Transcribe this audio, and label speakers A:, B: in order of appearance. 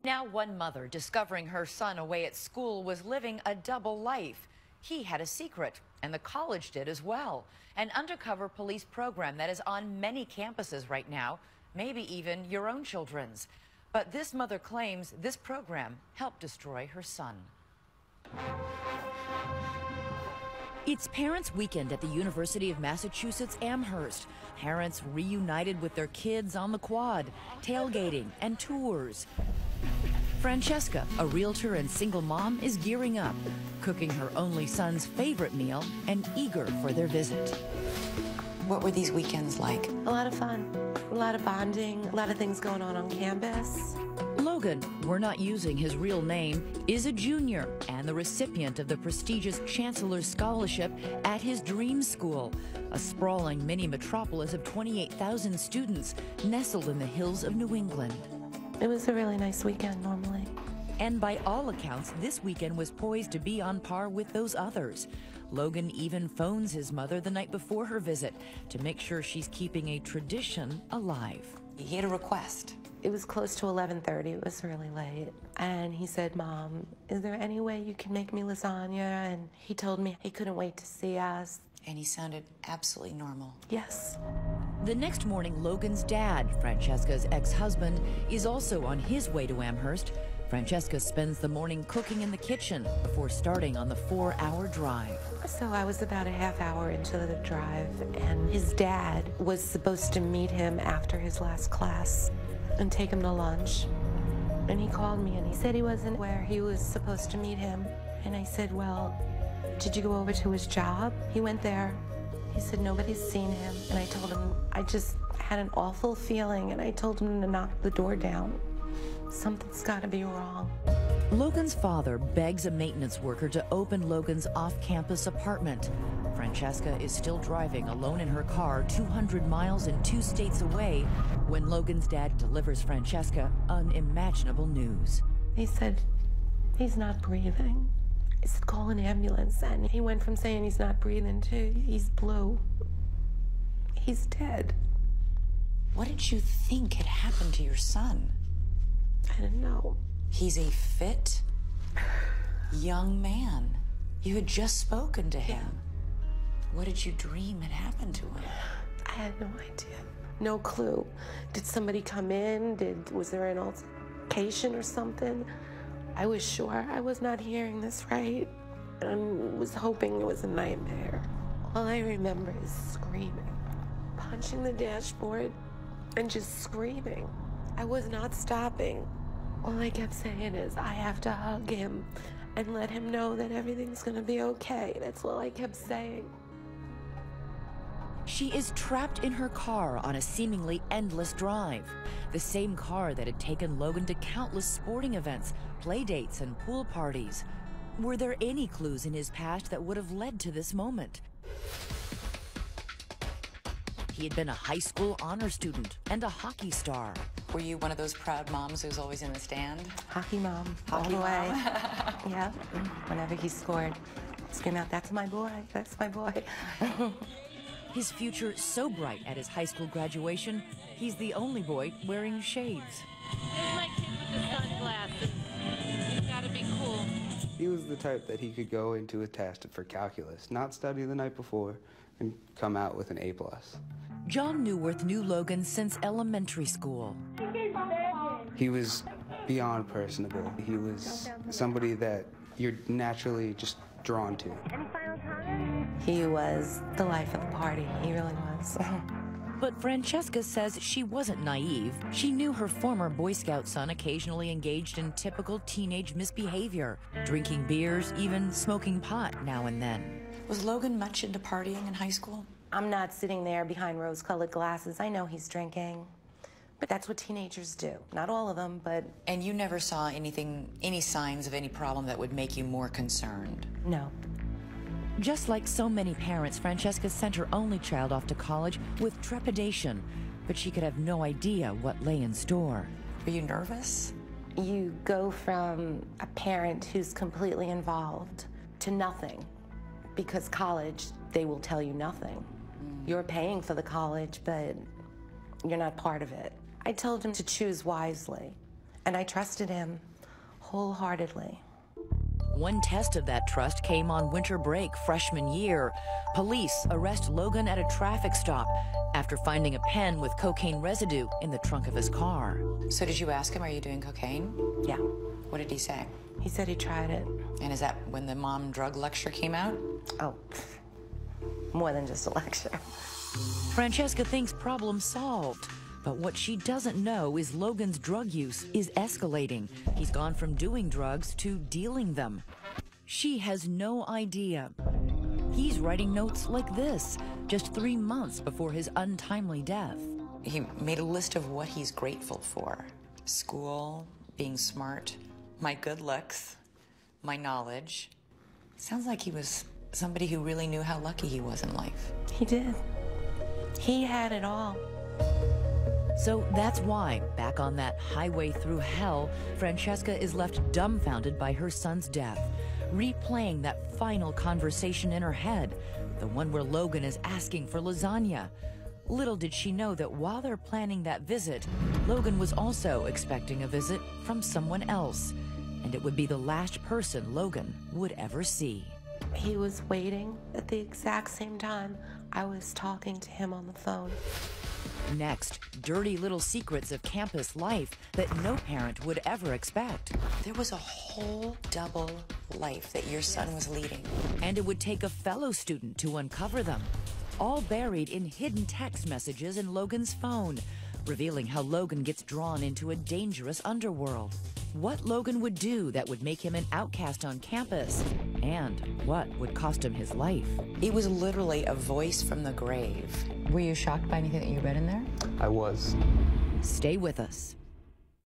A: Now one mother discovering her son away at school was living a double life. He had a secret, and the college did as well. An undercover police program that is on many campuses right now, maybe even your own children's. But this mother claims this program helped destroy her son. It's Parents' Weekend at the University of Massachusetts-Amherst. Parents reunited with their kids on the quad, tailgating and tours. Francesca, a realtor and single mom, is gearing up, cooking her only son's favorite meal and eager for their visit.
B: What were these weekends like?
C: A lot of fun, a lot of bonding, a lot of things going on campus.
A: Logan, we're not using his real name, is a junior and the recipient of the prestigious Chancellor's Scholarship at his dream school, a sprawling mini metropolis of 28,000 students nestled in the hills of New England.
C: It was a really nice weekend normally.
A: And by all accounts, this weekend was poised to be on par with those others. Logan even phones his mother the night before her visit to make sure she's keeping a tradition alive.
B: He had a request.
C: It was close to 11:30. It was really late. And he said, "Mom, is there any way you can make me lasagna?" And he told me he couldn't wait to see us.
B: And he sounded absolutely normal.
C: Yes.
A: The next morning, Logan's dad, Francesca's ex-husband, is also on his way to Amherst. Francesca spends the morning cooking in the kitchen before starting on the 4-hour drive.
C: So I was about a half hour into the drive, and his dad was supposed to meet him after his last class and take him to lunch. And he called me and he said he wasn't where he was supposed to meet him. And I said, "Well, did you go over to his job?" He went there. He said nobody's seen him. And I told him I just had an awful feeling, and I told him to knock the door down. Something's got to be wrong.
A: Logan's father begs a maintenance worker to open Logan's off-campus apartment. Francesca is still driving alone in her car 200 miles and 2 states away when Logan's dad delivers Francesca unimaginable news.
C: He said, "He's not breathing." I said, "Call an ambulance." And he went from saying he's not breathing to he's blue. He's dead.
B: What did you think had happened to your son?
C: I didn't know.
B: He's a fit, young man. You had just spoken to him. What did you dream had happened to him?
C: I had no idea. No clue. Did somebody come in? Was there an altercation or something? I was sure I was not hearing this right, and was hoping it was a nightmare. All I remember is screaming, punching the dashboard, and just screaming. I was not stopping. All I kept saying is, I have to hug him and let him know that everything's gonna be okay. That's all I kept saying.
A: She is trapped in her car on a seemingly endless drive. The same car that had taken Logan to countless sporting events, play dates, and pool parties. Were there any clues in his past that would have led to this moment? He had been a high school honor student and a hockey star.
B: Were you one of those proud moms who's always in the stand?
C: Hockey mom,
B: Hockey
C: all the way.
B: mom.
C: Yeah, whenever he scored, scream out, "That's my boy, that's my boy."
A: His future so bright at his high school graduation, he's the only boy wearing shades.
D: There's my kid with the sunglasses. He's gotta be cool.
E: He was the type that he could go into a test for calculus, not study the night before, and come out with an A+.
A: John Newworth knew Logan since elementary school.
E: He was beyond personable. He was somebody that you're naturally just drawn to.
C: He was the life of the party, he really was.
A: But Francesca says she wasn't naive. She knew her former Boy Scout son occasionally engaged in typical teenage misbehavior, drinking beers, even smoking pot now and then.
B: Was Logan much into partying in high school?
C: I'm not sitting there behind rose-colored glasses. I know he's drinking. But that's what teenagers do. Not all of them, but...
B: And you never saw any signs of any problem that would make you more concerned?
C: No.
A: Just like so many parents, Francesca sent her only child off to college with trepidation, but she could have no idea what lay in store.
B: Were you nervous?
C: You go from a parent who's completely involved to nothing, because college, they will tell you nothing. You're paying for the college, but you're not part of it. I told him to choose wisely. And I trusted him wholeheartedly.
A: One test of that trust came on winter break freshman year. Police arrest Logan at a traffic stop after finding a pen with cocaine residue in the trunk of his car.
B: So did you ask him, are you doing cocaine?
C: Yeah.
B: What did he say?
C: He said he tried it.
B: And is that when the mom drug lecture came out?
C: Oh, more than just a lecture.
A: Francesca thinks problem solved. But what she doesn't know is Logan's drug use is escalating. He's gone from doing drugs to dealing them. She has no idea. He's writing notes like this, just 3 months before his untimely death.
B: He made a list of what he's grateful for. School, being smart, my good looks, my knowledge. Sounds like he was somebody who really knew how lucky he was in life.
C: He did. He had it all.
A: So that's why, back on that highway through hell, Francesca is left dumbfounded by her son's death, replaying that final conversation in her head, the one where Logan is asking for lasagna. Little did she know that while they're planning that visit, Logan was also expecting a visit from someone else, and it would be the last person Logan would ever see.
C: He was waiting at the exact same time I was talking to him on the phone.
A: Next, dirty little secrets of campus life that no parent would ever expect.
B: There was a whole double life that your son was leading.
A: And it would take a fellow student to uncover them, all buried in hidden text messages in Logan's phone, revealing how Logan gets drawn into a dangerous underworld. What Logan would do that would make him an outcast on campus, and what would cost him his life.
B: It was literally a voice from the grave. Were you shocked by anything that you read in there?
E: I was.
A: Stay with us.